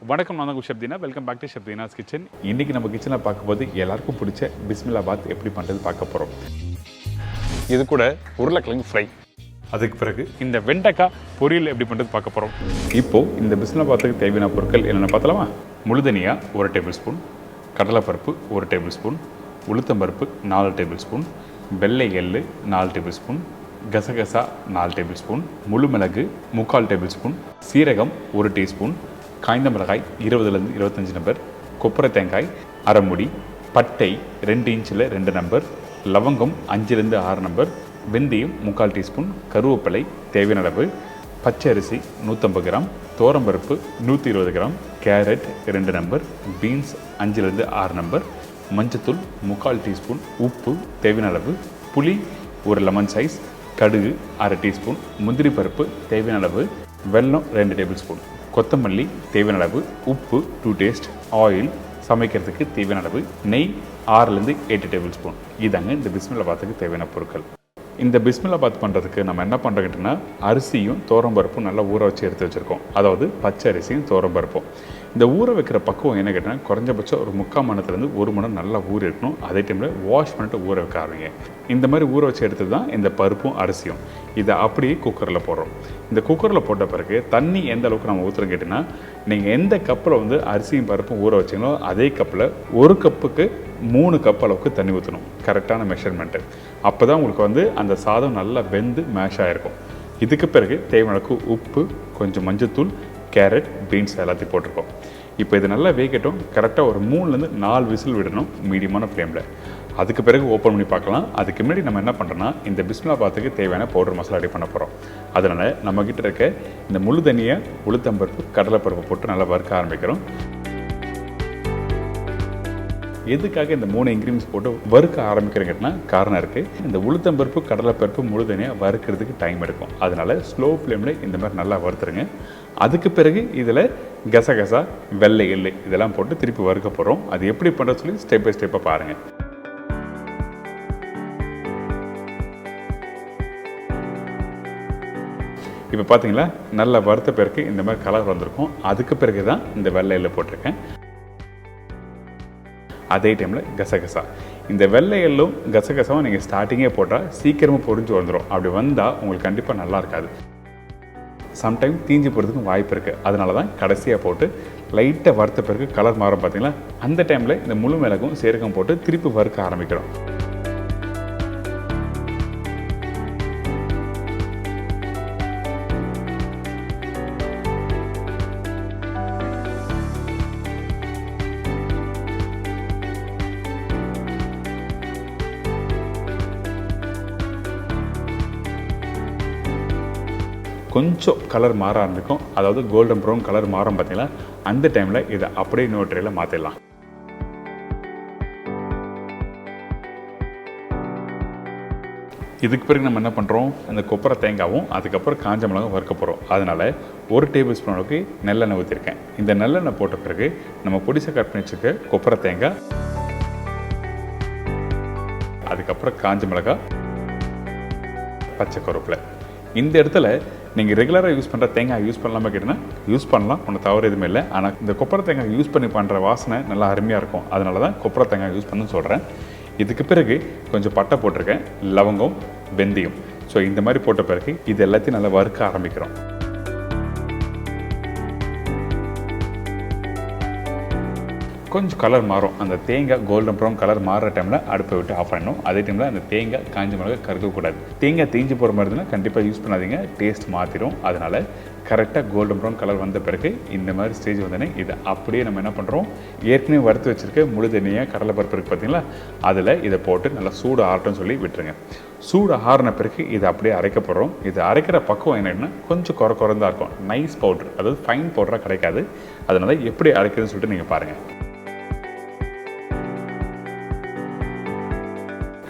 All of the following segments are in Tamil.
வணக்கம், நான் Shabtina. Welcome back to Shabtina's kitchen. இன்றைக்கி நம்ம கிச்சனில் பார்க்கும்போது எல்லாருக்கும் பிடிச்ச பிஸ்மில்லாபாத் எப்படி பண்ணுறது பார்க்க போகிறோம். இது கூட உருளைக்கிழங்கு ஃப்ரை, அதுக்கு பிறகு இந்த வெண்டைக்காய் பொரியல் எப்படி பண்ணுறது பார்க்க போகிறோம். இப்போது இந்த பிஸ்மில்லாபாத்துக்கு தேவையான பொருட்கள் என்னென்ன பார்த்தலாமா? முழுதனியா 1 டேபிள் ஸ்பூன், கடலைப்பருப்பு 1 டேபிள் ஸ்பூன், உளுத்தம்பருப்பு 4 டேபிள் ஸ்பூன், வெள்ளை எள்ளு 4 டேபிள் ஸ்பூன், கசகசா 4 டேபிள் ஸ்பூன், முழு மிளகு 3/4 டேபிள் ஸ்பூன், சீரகம் 1 டீஸ்பூன், காய்ந்த மிளகாய் 20லேருந்து 25 நம்பர், கொப்பரை தேங்காய் அரை முடி, பட்டை 2 இன்ச்சில் 2 நம்பர், லவங்கம் 5லேருந்து 6 நம்பர், வெந்தயம் 3/4 டீஸ்பூன், கருவேப்பிலை தேவையான அளவு, பச்சை அரிசி 150 கிராம், தோரம்பருப்பு 120 கிராம், கேரட் 2 நம்பர், பீன்ஸ் 5லேருந்து 6 நம்பர், மஞ்சத்தூள் 3/4 டீஸ்பூன், உப்பு தேவையான அளவு, புளி 1 லெமன் சைஸ், கடுகு அரை டீஸ்பூன், முந்திரி பருப்பு தேவையான அளவு, வெல்லம் 2 டேபிள் ஸ்பூன், கொத்தமல்லி தேவையான அளவு, உப்பு 2 டேஸ்ட், ஆயில் சமைக்கிறதுக்கு தேவையான அளவு, நெய் 6லேருந்து 8 டேபிள் ஸ்பூன். இதாங்க இந்த பிஸ்மில்லாபாத்துக்கு தேவையான பொருட்கள். இந்த பிஸ்மில்லாபாத் பண்ணுறதுக்கு நம்ம என்ன பண்ணுறோன்னா, அரிசியும் தோரம்பருப்பும் நல்லா ஊற வச்சு எடுத்து வச்சுருக்கோம். அதாவது பச்சை அரிசியும் தோரம்பருப்பும். இந்த ஊற வைக்கிற பக்குவம் என்ன கேட்டால், குறைஞ்சபட்சம் ஒரு 3/4 மணி நேரத்துலேருந்து 1 மணி நேரம் நல்லா ஊற இருக்கணும். அதே டைமில் வாஷ் பண்ணிட்டு ஊற வைக்க ஆரம்பிங்க. இந்த மாதிரி ஊற வச்சு எடுத்து தான் இந்த பருப்பும் அரிசியும். இதை அப்படியே குக்கரில் போடுறோம். இந்த குக்கரில் போட்ட பிறகு தண்ணி எந்த அளவுக்கு நம்ம ஊற்றுறோம் கேட்டிங்கன்னா, நீங்கள் எந்த கப்பில் அரிசியும் பருப்பும் ஊற வச்சிங்களோ அதே கப்பில் 1 கப்புக்கு 3 கப் அளவுக்கு தண்ணி ஊற்றணும். கரெக்டான மெஷர்மெண்ட்டு. அப்போ தான் உங்களுக்கு அந்த சாதம் நல்லா வெந்து மேஷ் ஆகிருக்கும். இதுக்கு பிறகு தேவையான அளவுக்கு உப்பு, கொஞ்சம் மஞ்சத்தூள், கேரட், பீன்ஸ் எல்லாத்தையும் போட்டிருக்கோம். இப்போ இது நல்லா வேகட்டும். கரெக்டாக ஒரு 3லேருந்து 4 விசில் விடணும் மீடியமான ஃப்ளேமில். அதுக்கு பிறகு ஓப்பன் பண்ணி பார்க்கலாம். அதுக்கு முன்னாடி நம்ம என்ன பண்ணுறோன்னா, இந்த பிஸ்மில்லாபாத்துக்கு தேவையான பவுடர் மசாலா ரெடி பண்ண போகிறோம். அதனால் நம்மக்கிட்ட இருக்க இந்த முழு தனியாக உளுத்தம்பருப்பு, கடலைப்பருப்பு போட்டு நல்லா வறுக்க ஆரம்பிக்கிறோம். எதுக்காக இந்த 3 இன்க்ரீடியன்ஸ் போட்டு வறுக்க ஆரம்பிக்கிறேங்கன்னா காரணம் இருக்குது. இந்த உளுத்தம்பருப்பு, கடலைப்பருப்பு, முழுதனியாக வறுக்கிறதுக்கு டைம் எடுக்கும். அதனால் ஸ்லோ ஃப்ளேமில் இந்த மாதிரி நல்லா வறுத்துருங்க. அதுக்கு பிறகு இதில் கசகசா, வெள்ளை எள்ளு இதெல்லாம் போட்டு திருப்பி வறுக்க போகிறோம். அது எப்படி பண்ணுறது சொல்லி ஸ்டெப் பை ஸ்டெப்பாக பாருங்கள். இப்போ பார்த்தீங்களா, நல்லா வறுத்த பிறகு இந்த மாதிரி கலர் வந்திருக்கும். அதுக்கு பிறகு தான் இந்த வெள்ளை எள்ளு போட்டிருக்கேன். அதே டைமில் கசகசா. இந்த வெள்ளை எள்ளும் கசகசாவும் நீங்கள் ஸ்டார்டிங்கே போட்டால் சீக்கிரமாக பொரிஞ்சு வந்துடும். அப்படி வந்தால் உங்களுக்கு கண்டிப்பாக நல்லா இருக்காது. சம்டைம் தீஞ்சு போகிறதுக்கும் வாய்ப்பு இருக்குது. அதனால தான் கடைசியாக போட்டு லைட்டாக வறுத்த பிறகு கலர் மாறும். பார்த்தீங்களா, அந்த டைமில் இந்த முழு மிளகும் சீரகம் போட்டு திருப்பி வறுக்க ஆரம்பிக்கிறோம். கொஞ்சம் கலர் மாற ஆரம்பிக்கும். அதாவது கோல்டன் ப்ரௌன் கலர் மாறும். பார்த்தீங்களா, அந்த டைமில் இதை அப்படியே இன்னொரு ட்ரேயில் மாற்றிடலாம். இதுக்கு பிறகு நம்ம என்ன பண்ணுறோம், அந்த கொப்பரை தேங்காவும் அதுக்கப்புறம் காஞ்ச மிளகாவும் வறுக்க போகிறோம். அதனால் 1 டேபிள் ஸ்பூன் அளவுக்கு நல்லெண்ணெய் ஊற்றிருக்கேன். இந்த நல்லெண்ணெய் போட்ட பிறகு நம்ம பொடிசை கட் பண்ணி வச்சுருக்க கொப்பரை தேங்காய், அதுக்கப்புறம் காஞ்ச மிளகாய், பச்சை கருவேப்பிலை. இந்த இடத்துல நீங்கள் ரெகுலராக யூஸ் பண்ணுற தேங்காய் யூஸ் பண்ணலாமா கேட்டிங்கன்னா யூஸ் பண்ணலாம், ஒன்றும் தவறு எதுவுமே இல்லை. ஆனால் இந்த கொப்பரை தேங்காய் யூஸ் பண்ணி பண்ணுற வாசனை நல்லா அருமையாக இருக்கும். அதனால தான் கொப்பரை தேங்காய் யூஸ் பண்ணணும்னு சொல்கிறேன். இதுக்கு பிறகு கொஞ்சம் பட்டை போட்டிருக்கேன், லவங்கம், வெந்தயம். ஸோ இந்த மாதிரி போட்ட பிறகு இது எல்லாத்தையும் நல்லா வறுக்க ஆரம்பிக்கிறோம். கொஞ்சம் கலர் மாறும். அந்த தேங்காய் கோல்டன் ப்ரௌன் கலர் மாறுற டைமில் அடுப்பை விட்டு ஆஃப் பண்ணணும். அதே டைமில் அந்த தேங்காய் காஞ்ச மிளகாய் கருக்கக்கூடாது. தேங்காய் தீஞ்சு போகிற மாதிரி இருந்தால் கண்டிப்பாக யூஸ் பண்ணாதீங்க, டேஸ்ட் மாற்றிடும். அதனால் கரெக்டாக கோல்டன் ப்ரௌன் கலர் வந்த பிறகு இந்த மாதிரி ஸ்டேஜ் வந்தோடனே இதை அப்படியே நம்ம என்ன பண்ணுறோம், ஏற்கனவே வறுத்து வச்சுருக்க முழு தனியாக கடலைப்பருப்பு இருக்குது பார்த்தீங்களா, அதில் இதை போட்டு நல்லா சூடு ஆறட்டும்னு சொல்லி விட்டுருங்க. சூடு ஆறின பிறகு இதை அப்படியே அரைக்க போகிறோம். இது அரைக்கிற பக்குவம் என்னென்னா கொஞ்சம் குறைந்தான் இருக்கும். நைஸ் பவுட்ரு, அதாவது ஃபைன் பவுடராக கிடைக்காது. அதனால் எப்படி அரைக்கிறதுன்னு சொல்லிட்டு நீங்கள் பாருங்கள்.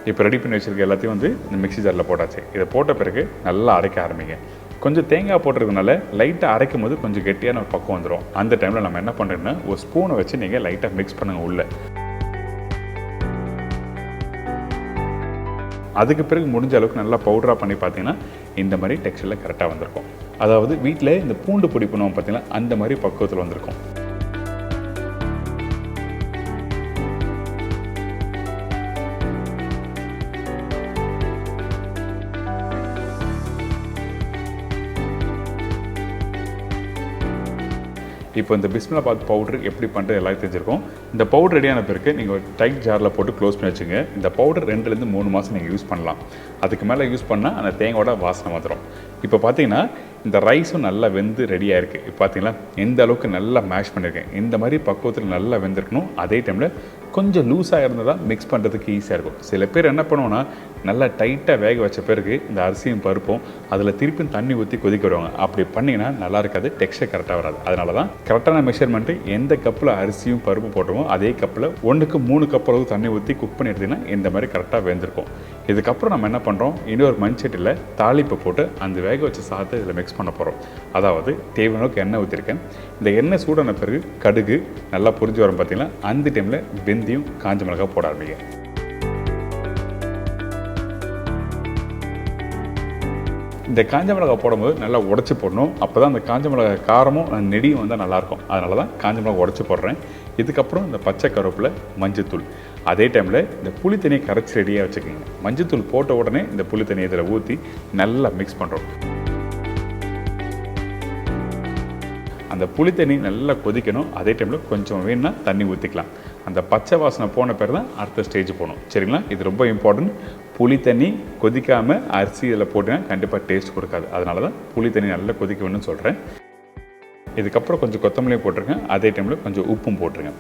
இப்போ ரெடி பண்ணி வச்சுருக்க எல்லாத்தையும் இந்த மிக்ஸி ஜாரில் போட்டாச்சு. இதை போட்ட பிறகு நல்லா அரைக்க ஆரம்பிங்க. கொஞ்சம் தேங்காய் போட்டுறதுனால லைட்டாக அரைக்கும் போது கொஞ்சம் கெட்டியான ஒரு பக்கம் வந்துடும். அந்த டைமில் நம்ம என்ன பண்ணுறோன்னா, ஒரு ஸ்பூனை வச்சு நீங்கள் லைட்டாக மிக்ஸ் பண்ணுங்கள் உள்ளே. அதுக்கு பிறகு முடிஞ்ச அளவுக்கு நல்லா பவுடராக பண்ணி பார்த்தீங்கன்னா இந்த மாதிரி டெக்ஸ்டரில் கரெக்டாக வந்திருக்கும். அதாவது வீட்டில் இந்த பூண்டு பொடி பண்ணுவோம் பார்த்தீங்கன்னா, அந்த மாதிரி பக்குவத்தில் வந்திருக்கும். இப்போ இந்த பிஸ்மில்லாபாத் பவுடர் எப்படி பண்ணுறது எல்லாம் தெரிஞ்சிருக்கோம். இந்த பவுடர் ரெடியான பிறகு நீங்கள் ஒரு டைட் ஜாரில் போட்டு க்ளோஸ் பண்ணி வச்சுங்க. இந்த பவுடர் 2லேருந்து 3 மாதம் நீங்கள் யூஸ் பண்ணலாம். அதுக்கு மேலே யூஸ் பண்ணால் அந்த தேங்காயோட வாசனை வந்துடும். இப்போ பார்த்தீங்கன்னா இந்த ரைஸும் நல்லா வெந்து ரெடியாக இருக்குது. இப்போ பார்த்தீங்களா எந்த அளவுக்கு நல்லா மேஷ் பண்ணியிருக்கேன். இந்த மாதிரி பக்குவத்தில் நல்லா வெந்திருக்கணும். அதே டைமில் கொஞ்சம் லூஸாக இருந்தால் தான் மிக்ஸ் பண்ணுறதுக்கு ஈஸியாக இருக்கும். சில பேர் என்ன பண்ணுவோன்னா நல்லா டைட்டாக வேக வச்ச பிறகு இந்த அரிசியும் பருப்பும் அதில் திருப்பியும் தண்ணி ஊற்றி கொதிக்க விடுவாங்க. அப்படி பண்ணிங்கன்னா நல்லா இருக்காது, டெக்ஸ்டர் கரெக்டாக வராது. அதனால தான் கரெக்டான மெஷர்மெண்ட்டு எந்த கப்பில் அரிசியும் பருப்பு போட்டுருமோ அதே கப்பில் 1க்கு 3 கப் அளவு தண்ணி ஊற்றி குக் பண்ணி எடுத்திங்கன்னா இந்த மாதிரி கரெக்டாக வெந்திருக்கும். இதுக்கப்புறம் நம்ம என்ன பண்ணுறோம், இன்னொரு மண்சட்டியில் தாளிப்பை போட்டு அந்த வேக வச்ச சாதத்தை இதில் மிக்ஸ் பண்ண போகிறோம். அதாவது தேவையான அளவுக்கு எண்ணெய் ஊற்றிருக்கேன். இந்த எண்ணெய் சூடான பிறகு கடுகு நல்லா புரிஞ்சு வரும். பார்த்தீங்கன்னா அந்த டைமில் வெந்தயம் காஞ்ச மிளகாய் போட ஆரம்பிங்க. இந்த காஞ்ச மிளகாய் போடும்போது நல்லா உடச்சி போடணும். அப்போ தான் அந்த காஞ்ச மிளகாய் காரமும் நெடியும் வந்தால் நல்லாயிருக்கும். அதனால தான் காஞ்ச மிளகாய் உடச்சி போடுறேன். இதுக்கப்புறம் இந்த பச்சை கருவேப்பிலை, மஞ்சத்தூள், அதே டைமில் இந்த புளி தண்ணியை கரைச்சி ரெடியாக வச்சுக்கோங்க. மஞ்சத்தூள் போட்ட உடனே இந்த புளி தண்ணியை இதில் ஊற்றி நல்லா மிக்ஸ் பண்ணுறோம். அந்த புளி தண்ணி நல்லா கொதிக்கணும். அதே டைமில் கொஞ்சம் வேணும்னா தண்ணி ஊற்றிக்கலாம். அந்த பச்சை வாசனை போன பிறகு தான் அடுத்த ஸ்டேஜ் போகணும். சரிங்களா, இது ரொம்ப இம்பார்ட்டன்ட். புளி தண்ணி கொதிக்காமல் அரிசி இதில் போட்டிங்கன்னா கண்டிப்பாக டேஸ்ட் கொடுக்காது. அதனால தான் புளி தண்ணி நல்லா கொதிக்க வேணும்னு சொல்கிறேன். இதுக்கப்புறம் கொஞ்சம் கொத்தமல்லியும் போட்டிருக்கேன். அதே டைமில் கொஞ்சம் உப்பும் போட்டிருங்க.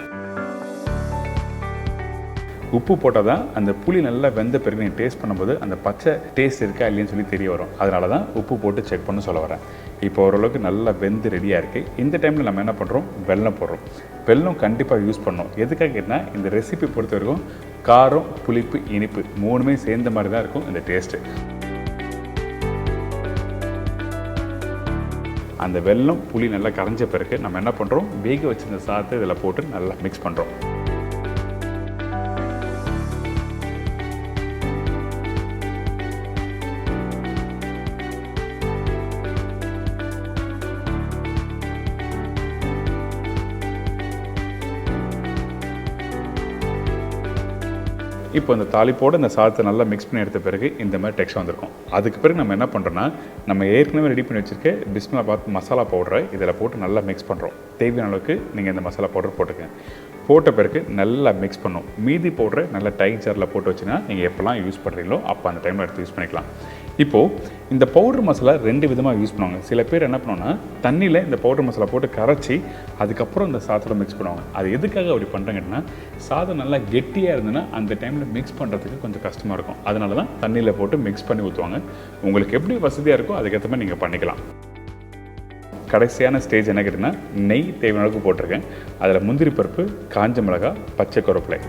உப்பு போட்டால் தான் அந்த புளி நல்லா வெந்த பிறகு நீங்கள் டேஸ்ட் பண்ணும்போது அந்த பச்சை டேஸ்ட் இருக்கா இல்லைன்னு சொல்லி தெரிய வரும். அதனால தான் உப்பு போட்டு செக் பண்ண சொல்ல வரேன். இப்போ ஓரளவுக்கு நல்லா வெந்து ரெடியாக இருக்குது. இந்த டைமில் நம்ம என்ன பண்ணுறோம், வெல்லம் போடுறோம். வெல்லம் கண்டிப்பாக யூஸ் பண்ணணும். எதுக்காக கேட்டால் இந்த ரெசிபி பொறுத்த வரைக்கும் காரம், புளிப்பு, இனிப்பு 3மே சேர்ந்த மாதிரி தான் இருக்கும் இந்த டேஸ்ட்டு. அந்த வெல்லம் புளி நல்லா கரைஞ்ச பிறகு நம்ம என்ன பண்ணுறோம், வேக வச்சிருந்த சாதத்தை இதில் போட்டு நல்லா மிக்ஸ் பண்ணுறோம். இப்போ இந்த தாளிப்போடு இந்த சாதத்தை நல்லா மிக்ஸ் பண்ணி எடுத்த பிறகு இந்த மாதிரி டெக்ஸ்ட் வந்திருக்கும். அதுக்கு பிறகு நம்ம என்ன பண்ணுறோன்னா, நம்ம ஏற்கனவே ரெடி பண்ணி வச்சுருக்க பிஸ்மில்லாபாத் மசாலா பவுடரை இதில் போட்டு நல்லா மிக்ஸ் பண்ணுறோம். தேவையான அளவுக்கு நீங்கள் இந்த மசாலா பவுடர் போட்டுக்கங்க. போட்ட பிறகு நல்லா மிக்ஸ் பண்ணும். மீதி பவுடரை நல்லா டைட் ஜாரில் போட்டு வச்சுன்னா நீங்கள் எப்போல்லாம் யூஸ் பண்ணுறீங்களோ அப்போ அந்த டைமில் எடுத்து யூஸ் பண்ணிக்கலாம். இப்போது இந்த பவுடர் மசாலா 2 விதமாக யூஸ் பண்ணுவாங்க. சில பேர் என்ன பண்ணுவாங்கன்னா தண்ணியில் இந்த பவுடர் மசாலா போட்டு கரைச்சி அதுக்கப்புறம் இந்த சாதத்தில் மிக்ஸ் பண்ணுவாங்க. அது எதுக்காக அப்படி பண்ணுறாங்கன்னா, சாதம் நல்லா கெட்டியாக இருந்ததுன்னா அந்த டைமில் மிக்ஸ் பண்ணுறதுக்கு கொஞ்சம் கஷ்டமாக இருக்கும். அதனால தான் தண்ணியில் போட்டு மிக்ஸ் பண்ணி ஊற்றுவாங்க. உங்களுக்கு எப்படி வசதியாக இருக்கோ அதுக்கேற்ற மாதிரி நீங்கள் பண்ணிக்கலாம். கடைசியான ஸ்டேஜ் என்ன கேட்டிங்கன்னா, நெய் தேவையான அளவுக்கு போட்டிருக்கேன். அதில் முந்திரி பருப்பு, காஞ்ச மிளகாய், பச்சை கருவேப்பிலை.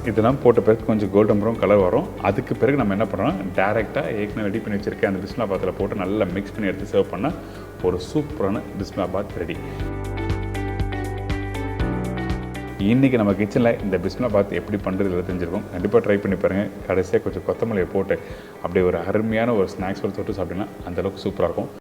இதெல்லாம் போட்ட பிறகு கொஞ்சம் கோல்டன் ப்ரௌன் கலர் வரும். அதுக்கு பிறகு நம்ம என்ன பண்ணுறோம், டேரெக்டாக ஏற்கனவே ரெடி பண்ணி வச்சுருக்கேன் அந்த பிஸ்மில்லாபாத்தில் போட்டு நல்லா மிக்ஸ் பண்ணி எடுத்து சர்வ் பண்ணால் ஒரு சூப்பரான பிஸ்மில்லாபாத் ரெடி. இன்றைக்கி நம்ம கிச்சனில் இந்த பிஸ்மில்லாபாத் எப்படி பண்ணுறதுல தெரிஞ்சிருக்கோம். கண்டிப்பாக ட்ரை பண்ணி பாருங்கள். கடைசியாக கொஞ்சம் கொத்தமல்லியை போட்டு அப்படியே ஒரு அருமையான ஒரு ஸ்நாக்ஸ் ஒரு தொட்டு சாப்பிட்டீங்கன்னா அந்தளவுக்கு சூப்பராக இருக்கும்.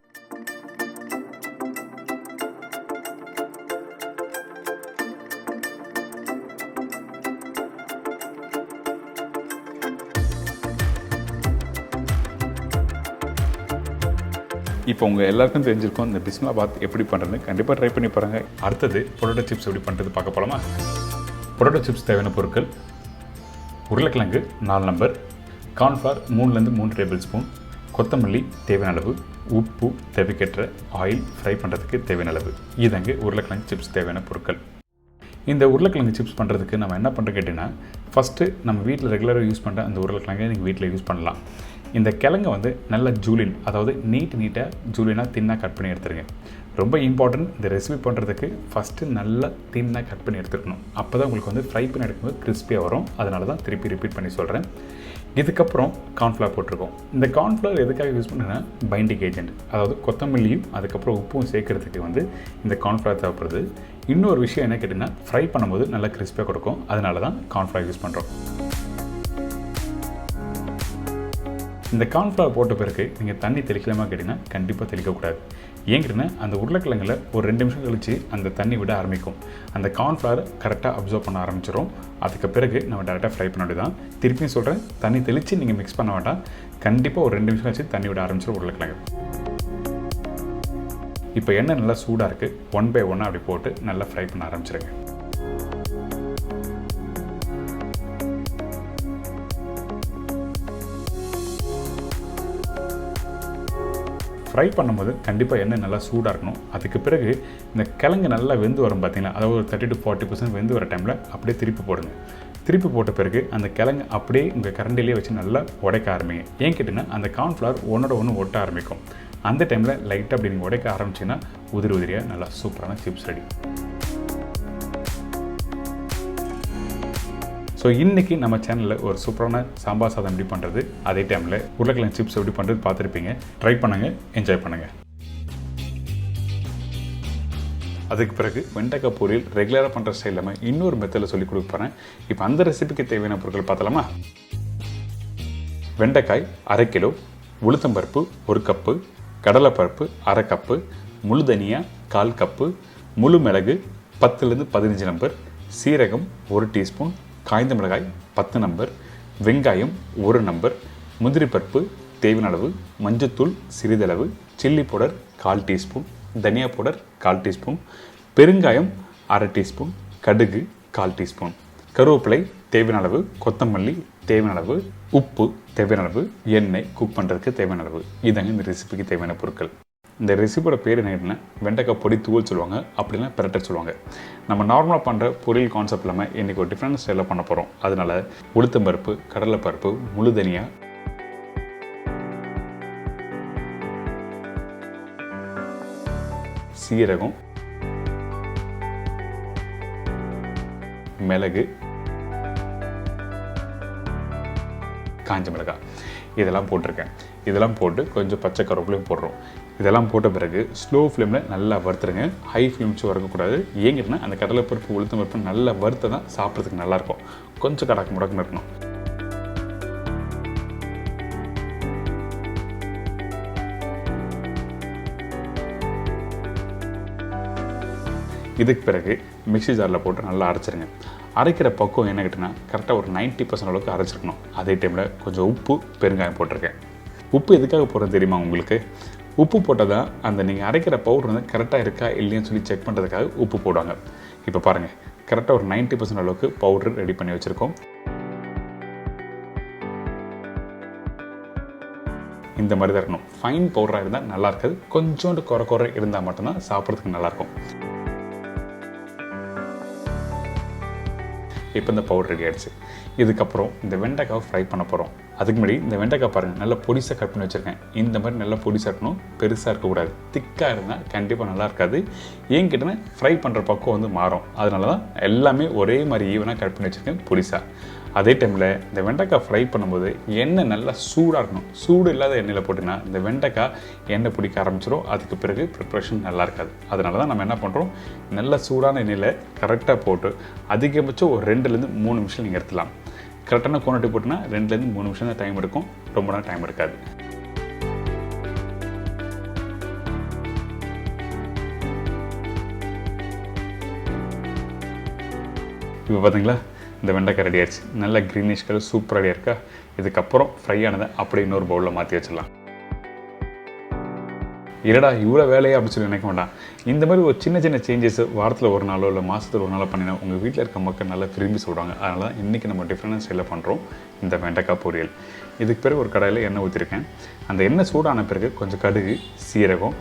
இப்போ உங்கள் எல்லாருக்கும் தெரிஞ்சிருக்கும் இந்த பிஸ்மில்லாபாத் எப்படி பண்ணுறதுன்னு. கண்டிப்பாக ட்ரை பண்ணி பாருங்கள். அடுத்தது பொட்டேட்டோ சிப்ஸ் எப்படி பண்ணுறது பார்க்க போகலாமா? பொட்டேட்டோ சிப்ஸ் தேவையான பொருட்கள்: உருளைக்கிழங்கு 4 நம்பர், கார்ன்ஃப்ளவர் 3லேருந்து 3 டேபிள் ஸ்பூன், கொத்தமல்லி தேவையான அளவு, உப்பு தேவைக்கேற்ற, ஆயில் ஃப்ரை பண்ணுறதுக்கு தேவையான அளவு. இதாங்க உருளைக்கிழங்கு சிப்ஸ் தேவையான பொருட்கள். இந்த உருளைக்கிழங்கு சிப்ஸ் பண்ணுறதுக்கு நம்ம என்ன பண்ணுறது கேட்டிங்கன்னா, ஃபஸ்ட்டு நம்ம வீட்டில் ரெகுலராக யூஸ் பண்ணுற அந்த உருளைக்கிழங்கை நீங்கள் வீட்டில் யூஸ் பண்ணலாம். இந்த கிழங்கை வந்து நல்ல ஜூலின், அதாவது நீட்டாக ஜூலினாக தின்னாக கட் பண்ணி எடுத்துருங்க. ரொம்ப இம்பார்ட்டன்ட், இந்த ரெசிபி பண்ணுறதுக்கு ஃபஸ்ட்டு நல்லா தின்னாக கட் பண்ணி எடுத்துக்கணும். அப்போ தான் உங்களுக்கு வந்து ஃப்ரை பண்ணி எடுக்கும்போது கிறிஸ்பியாக வரும். அதனால தான் திருப்பி ரிப்பீட் பண்ணி சொல்கிறேன். இதுக்கப்புறம் கார்ன்ஃப்ளவர் போட்டிருக்கோம். இந்த கார்ன்ஃப்ளவர் எதுக்காக யூஸ் பண்ணுன்னா, பைண்டிங் ஏஜென்ட், அதாவது கொத்தமல்லியும் அதுக்கப்புறம் உப்பும் சேர்க்கறதுக்கு வந்து இந்த கார்ன்ஃப்ளவர் தேவைப்படுது. இன்னொரு விஷயம் என்ன கேட்டிங்கன்னா, ஃப்ரை பண்ணும்போது நல்லா கிறிஸ்பியாக கொடுக்கும். அதனால தான் கார்ன்ஃப்ளவர் யூஸ் பண்ணுறோம். இந்த கார்ன்ஃப்ளவர் போட்ட பிறகு நீங்கள் தண்ணி தெளிக்கலாமா கேட்டிங்கன்னா, கண்டிப்பாக தெளிக்கக்கூடாது. ஏன் கேட்டிங்கன்னா, அந்த உருளைக்கிழங்கில் ஒரு 2 நிமிஷம் கழித்து அந்த தண்ணி விட ஆரம்பிக்கும். அந்த கார்ன்ஃப்ளவர் கரெக்டாக அப்சர்வ் பண்ண ஆரம்பிச்சிடும். அதுக்கு பிறகு நம்ம டேரெக்டாக ஃப்ரை பண்ண வேண்டியது தான். திருப்பியும் சொல்கிறேன், தண்ணி தெளித்து நீங்கள் மிக்ஸ் பண்ண வேண்டாம். கண்டிப்பாக ஒரு 2 நிமிஷம் வச்சு தண்ணி விட ஆரம்பிச்சிடும் உருளைக்கிழங்கு. இப்போ எண்ணெய் நல்லா சூடாக இருக்குது. 1 by 1 அப்படி போட்டு நல்லா ஃப்ரை பண்ண ஆரம்பிச்சிருங்க. ஃப்ரை பண்ணும்போது கண்டிப்பாக எண்ணெய் நல்லா சூடாக இருக்கணும். அதுக்கு பிறகு இந்த கிழங்கு நல்லா வெந்து வரும் பார்த்தீங்கன்னா, அதாவது ஒரு 30 to 40% வெந்து வர டைமில் அப்படியே திருப்பி போடுங்க. திருப்பி போட்ட பிறகு அந்த கிழங்கு அப்படியே உங்கள் கரண்டிலே வச்சு நல்லா உடைக்க ஆரம்பிங்க. ஏன் கேட்டிங்கன்னா அந்த கார்ன்ஃப்ளவர் ஒன்றோட ஒன்று ஒட்ட ஆரம்பிக்கும். அந்த டைமில் லைட்டாக அப்படி நீங்கள் உடைக்க ஆரம்பிச்சிங்கன்னா உதிரி உதிரியாக நல்லா சூப்பரான சிப்ஸ் ரெடி. ஸோ இன்றைக்கி நம்ம சேனலில் ஒரு சூப்பரான சாம்பார் சாதம் எப்படி பண்ணுறது, அதே டைமில் உருளைக்கிழங்கு சிப்ஸ் எப்படி பண்ணுறது பார்த்துருப்பீங்க. ட்ரை பண்ணுங்கள், என்ஜாய் பண்ணுங்கள். அதுக்கு பிறகு வெண்டைக்காய் பொரியல் ரெகுலராக பண்ணுற ஸ்டைல் இல்லாமல் இன்னொரு மெத்தடில் சொல்லி கொடுக்க போகிறேன். இப்போ அந்த ரெசிபிக்கு தேவையான பொருட்கள் பார்த்தலாமா? வெண்டைக்காய் 1/2 கிலோ, உளுத்தம்பருப்பு 1 கப்பு, கடலைப்பருப்பு 1/2 கப்பு, முழு தனியா 1/4 கப்பு, முழு மிளகு 10லேருந்து 15 நம்பர், சீரகம் 1 டீஸ்பூன், காய்ந்த மிளகாய் 10 நம்பர், வெங்காயம் 1 நம்பர், முந்திரி பருப்பு தேவையான அளவு, மஞ்சத்தூள் சிறிதளவு, சில்லி பவுடர் 1/4 டீஸ்பூன், தனியா பவுடர் 1/4 டீஸ்பூன், பெருங்காயம் 1/2 டீஸ்பூன், கடுகு 1/4 டீஸ்பூன், கருவேப்பிலை தேவையான அளவு, கொத்தமல்லி தேவையான அளவு, உப்பு தேவையான அளவு, எண்ணெய் குக் பண்ணுறதுக்கு தேவையான அளவு. இதாங்க இந்த ரெசிபிக்கு தேவையான பொருட்கள். இந்த ரெசிபியோட பேர் என்ன, வெண்டைக்காய் பொடி தூள் சொல்லுவாங்க, அப்படின்னா பிரட்டை சொல்லுவாங்க. நம்ம நார்மலாக பண்ணுற பொரியல் கான்செப்ட் இல்லாமல் இன்றைக்கி ஒரு டிஃப்ரெண்ட் ஸ்டைலில் பண்ண போகிறோம். அதனால் உளுத்தம்பருப்பு, கடலைப்பருப்பு, முழு தனியா, சீரகம், மிளகு, காஞ்ச மிளகாய் இதெல்லாம் போட்டிருக்கேன். இதெல்லாம் போட்டு கொஞ்சம் பச்சை கருவேப்பிலையும் போடுறோம். இதெல்லாம் போட்ட பிறகு ஸ்லோ ஃப்ளேமில் நல்லா வறுத்துருங்க. ஹை ஃப்ளேம் வச்சு வறுக்கக்கூடாது. ஏங்கிட்டனா அந்த கடலைப்பருப்பு உளுத்தம் பருப்பு நல்லா வறுத்து தான் சாப்பிட்றதுக்கு நல்லாயிருக்கும். கொஞ்சம் கடக்கு முடக்குன்னு இருக்கணும். இதுக்கு பிறகு மிக்ஸி ஜாரில் போட்டு நல்லா அரைச்சிருங்க. அரைக்கிற பக்குவம் என்ன கேட்டிங்கன்னா கரெக்டாக ஒரு 90% அளவுக்கு அரைச்சிருக்கணும். அதே டைமில் கொஞ்சம் உப்பு, பெருங்காயம் போட்டிருக்கேன். உப்பு எதுக்காக போடுறது தெரியுமா உங்களுக்கு? உப்பு போட்டால் தான் அந்த நீங்கள் அரைக்கிற பவுடர் வந்து கரெக்டாக இருக்கா இல்லையான்னு சொல்லி செக் பண்ணுறதுக்காக உப்பு போடுவாங்க. இப்போ பாருங்கள், கரெக்டாக ஒரு 90% அளவுக்கு பவுடர் ரெடி பண்ணி வச்சுருக்கோம். இந்த மாதிரி தான் இருக்கணும். ஃபைன் பவுடராக இருந்தால் நல்லா இருக்காது. கொஞ்சோண்டு குறை இருந்தால் மட்டும்தான் சாப்பிட்றதுக்கு நல்லாயிருக்கும். இப்போ இந்த பவுடர் ரெடி ஆகிடுச்சு. இதுக்கப்புறம் இந்த வெண்டைக்காவை ஃப்ரை பண்ண போகிறோம். அதுக்கு முன்னாடி இந்த வெண்டைக்காய் பாருங்கள், நல்லா பொடிசாக கட் பண்ணி வச்சுருக்கேன். இந்த மாதிரி நல்லா பொடிசாக இருக்கணும், பெருசாக இருக்கக்கூடாது. திக்காக இருந்தால் கண்டிப்பாக நல்லா இருக்காது. ஏன் கேட்டேன்னா ஃப்ரை பண்ணுற பக்கம் வந்து மாறும். அதனால தான் எல்லாமே ஒரே மாதிரி ஈவனாக கட் பண்ணி வச்சுருக்கேன் பொடிசாக. அதே டைமில் இந்த வெண்டைக்காய் ஃப்ரை பண்ணும்போது எண்ணெய் நல்லா சூடாக இருக்கணும். சூடு இல்லாத எண்ணெயில் போட்டிங்கன்னா இந்த வெண்டைக்காய் எண்ணெய் பிடிக்க ஆரம்பிச்சிடும். அதுக்கு பிறகு ப்ரிப்ரேஷன் நல்லா இருக்காது. அதனால தான் நம்ம என்ன பண்ணுறோம், நல்ல சூடான எண்ணெயில் கரெக்டாக போட்டு அதிகபட்சம் ஒரு 2லேருந்து 3 நிமிஷம் நீங்கள் எடுத்துலாம். கரெக்டான குவான்டிட்டி போட்டிங்கன்னா 2லேருந்து 3 நிமிஷம் தான் டைம் எடுக்கும். ரொம்ப நேரம் டைம் எடுக்காது. இப்போ பார்த்தீங்களா, இந்த வெண்டைக்காய் ரெடி ஆயிடுச்சு. நல்ல க்ரீனிஷ் கலர் சூப்பர் ரெடியாக இருக்கா. இதுக்கப்புறம் ஃப்ரை ஆனதை அப்படியே இன்னொரு பவுலில் மாற்றி வச்சிடலாம். இல்லைடா இவ்வளோ வேலையை அப்படின்னு சொல்லி நினைக்க வேண்டாம். இந்த மாதிரி ஒரு சின்ன சின்ன சேஞ்சஸ் வாரத்தில் ஒரு நாளோ இல்லை மாதத்தில் ஒரு நாளோ பண்ணினா உங்கள் வீட்டில் இருக்க மக்கள் நல்லா விரும்பி சொல்கிறாங்க. அதனால தான் இன்றைக்கி நம்ம டிஃப்ரெண்ட் ஸ்டைலில் பண்ணுறோம் இந்த வெண்டைக்காய் பொரியல். இதுக்கு பிறகு ஒரு கடாயில் எண்ணெய் ஊற்றிருக்கேன். அந்த எண்ணெய் சூடான பிறகு கொஞ்சம் கடுகு, சீரகம்,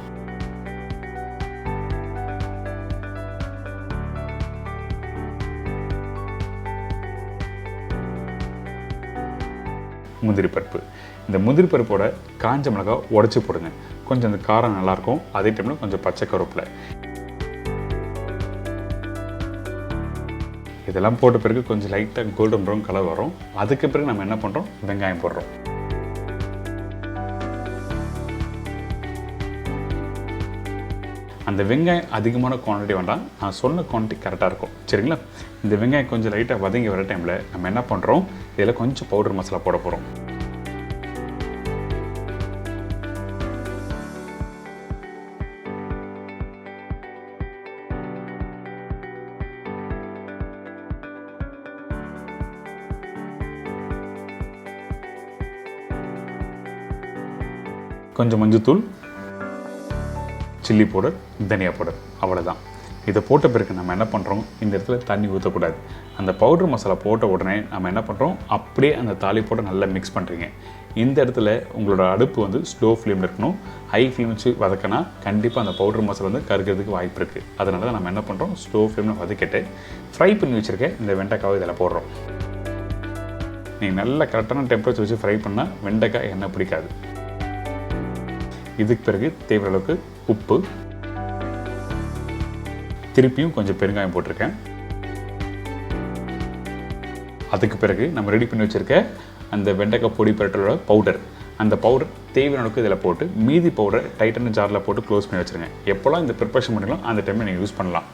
முந்திரி பருப்பு. இந்த முந்திரி பருப்போட காஞ்ச மிளகாய் உடச்சி போடுங்க. கொஞ்சம் அந்த காரம் நல்லாயிருக்கும். அதே டைமில் கொஞ்சம் பச்சை கருவேப்பிலை இதெல்லாம் போட்ட பிறகு கொஞ்சம் லைட்டாக கோல்டன் ப்ரௌன் கலர் வரும். அதுக்கு பிறகு நம்ம என்ன பண்ணுறோம், வெங்காயம் போடுறோம். அந்த வெங்காயம் அதிகமான குவான்டிட்டி வேண்டாம், நான் சொன்ன குவான்டிட்டி கரெக்டாக இருக்கும். சரிங்களா? இந்த வெங்காயம் கொஞ்சம் லைட்டாக வதங்கி வர டைமில் நம்ம என்ன பண்ணுறோம், இதில் கொஞ்சம் பவுடர் மசாலா போட போகிறோம். கொஞ்சம் மஞ்சத்தூள், சில்லி பவுடர், தனியா பவுடர், அவ்வளோதான். இதை போட்ட பிறகு நம்ம என்ன பண்ணுறோம், இந்த இடத்துல தண்ணி ஊற்றக்கூடாது. அந்த பவுடர் மசாலா போட்ட உடனே நம்ம என்ன பண்ணுறோம், அப்படியே அந்த தாளிப்போட நல்லா மிக்ஸ் பண்ணுறீங்க. இந்த இடத்துல உங்களோட அடுப்பு வந்து ஸ்லோ ஃப்ளேமில் இருக்கணும். ஹை ஃப்ளேம் வச்சு வதக்கினா கண்டிப்பாக அந்த பவுடர் மசாலா வந்து கருக்கிறதுக்கு வாய்ப்பு இருக்குது. அதனால தான் நம்ம என்ன பண்ணுறோம், ஸ்லோ ஃப்ளேமில் வதக்கிட்டு ஃப்ரை பண்ணி வச்சுருக்க இந்த வெண்டைக்காவை இதில் போடுறோம். நீங்கள் நல்ல கரெக்டான டெம்பரேச்சர் வச்சு ஃப்ரை பண்ணால் வெண்டைக்காய் எண்ணெய் பிடிக்காது. இதுக்கு பிறகு தேவையான அளவுக்கு உப்பு, திருப்பியும் கொஞ்சம் பெருங்காயம் போட்டிருக்கேன். அதுக்கு பிறகு நம்ம ரெடி பண்ணி வச்சுருக்க அந்த வெண்டைக்காய் பொடி பரட்டலோட பவுடர், அந்த பவுடர் தேவையான அளவுக்கு இதில் போட்டு மீதி பவுடரை டைட்டான ஜாரில் போட்டு க்ளோஸ் பண்ணி வச்சுருங்க. எப்போல்லாம் இந்த ப்ரிப்பரேஷன் பண்ணிக்கலாம் அந்த டைமில் நீங்கள் யூஸ் பண்ணலாம்.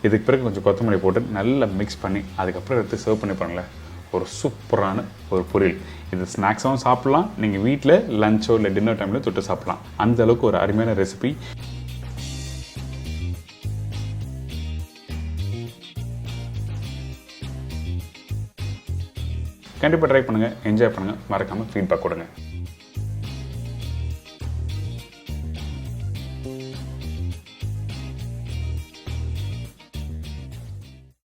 இதுக்கு பிறகு கொஞ்சம் கொத்தமல்லி போட்டு நல்லா மிக்ஸ் பண்ணி அதுக்கப்புறம் எடுத்து சர்வ் பண்ணி பாருங்களேன். ஒரு சூப்பரான ஒரு பொரியல். இது ஸ்நாக்ஸாகவும் சாப்பிட்லாம், நீங்கள் வீட்டில் லஞ்சோ இல்லை டின்னர் டைமில் தொட்டு சாப்பிட்லாம். அந்த அளவுக்கு ஒரு அருமையான ரெசிபி. கண்டிப்பாக ட்ரை பண்ணுங்கள், என்ஜாய் பண்ணுங்கள், மறக்காமல் ஃபீட்பேக் கொடுங்க.